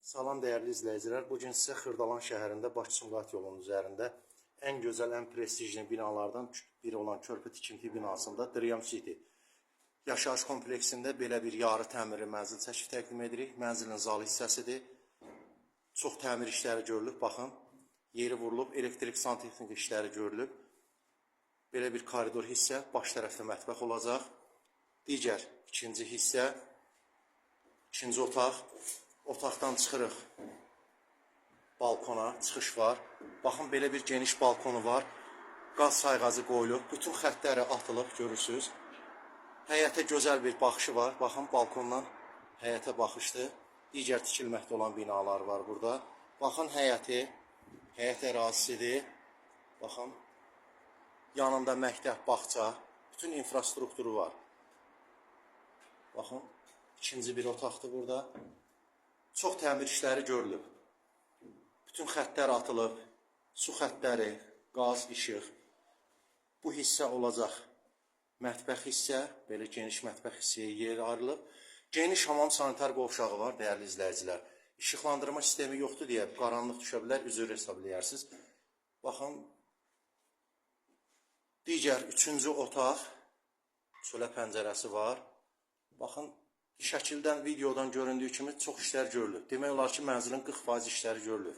Salam dəyərli izləyicilər. Bugün sizə Xırdalan şəhərində Bakı-Sumqayıt yolunun üzərində ən gözəl, ən prestijli binalardan biri olan körpü tikinti binasında Dream City yaşayış kompleksində belə bir yarı təmirli mənzil çəkib təqdim edirik. Mənzilin zalı hissəsidir. Çox təmir işləri görülüb. Baxın, yeri vurulub, elektrik santexnik işləri görülüb. Belə bir koridor hissə, baş tərəfdə mətbəx olacaq. Digər ikinci hissə, ikinci otaq. Otaqdan çıxırıq, balkona çıxış var. Baxın, belə bir geniş balkonu var. Qaz sayğacı qoyulub, bütün xəttləri atılıb, görürsünüz. Həyətə gözəl bir baxışı var. Baxın, balkondan həyətə baxışdır. Digər tikilməkdə olan binalar var burada. Baxın, həyət ərazisidir. Baxın, yanında məktəb, bağça, bütün infrastrukturu var. Baxın, ikinci bir otaqdır burada. Çox təmir işləri görülüb. Bütün xəttlər atılıb, su xəttləri, qaz, işıq. Bu hissə olacaq. Mətbəx hissə, belə geniş mətbəx hissəyə yer ayrılıb. Geniş hamam sanitar qovşağı var, dəyərli izləyicilər. İşıqlandırma sistemi yoxdur deyə qaranlıq düşə bilər, üzr hesablayırsınız. Baxın, digər üçüncü otaq, çölə pəncərəsi var. Baxın, şəkildən, videodan göründüyü kimi çox işlər görülüb. Demək olar ki, mənzilin 40% işləri görülüb.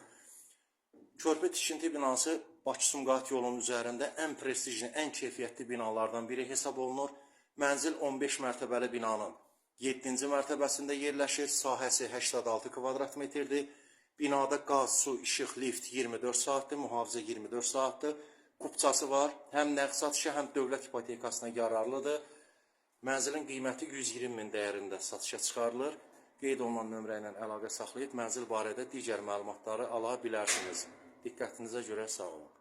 Körpü tikinti binası Bakı-Sumqayıt yolunun üzərində ən prestijli, ən keyfiyyətli binalardan biri hesab olunur. Mənzil 15 mərtəbəli binanın 7-ci mərtəbəsində yerləşir. Sahəsi 86 kvadrat metrdir. Binada qaz, su, işıq, lift 24 saatdır, mühafizə 24 saatdır. Kupçası var. Həm nəqd satışa, həm dövlət hipotekasına yararlıdır. Mənzilin qiyməti 120 min dəyərində satışa çıxarılır. Qeyd olunan nömrə ilə əlaqə saxlayıb mənzil barədə digər məlumatları ala bilərsiniz. Diqqətinizə görə sağ olun.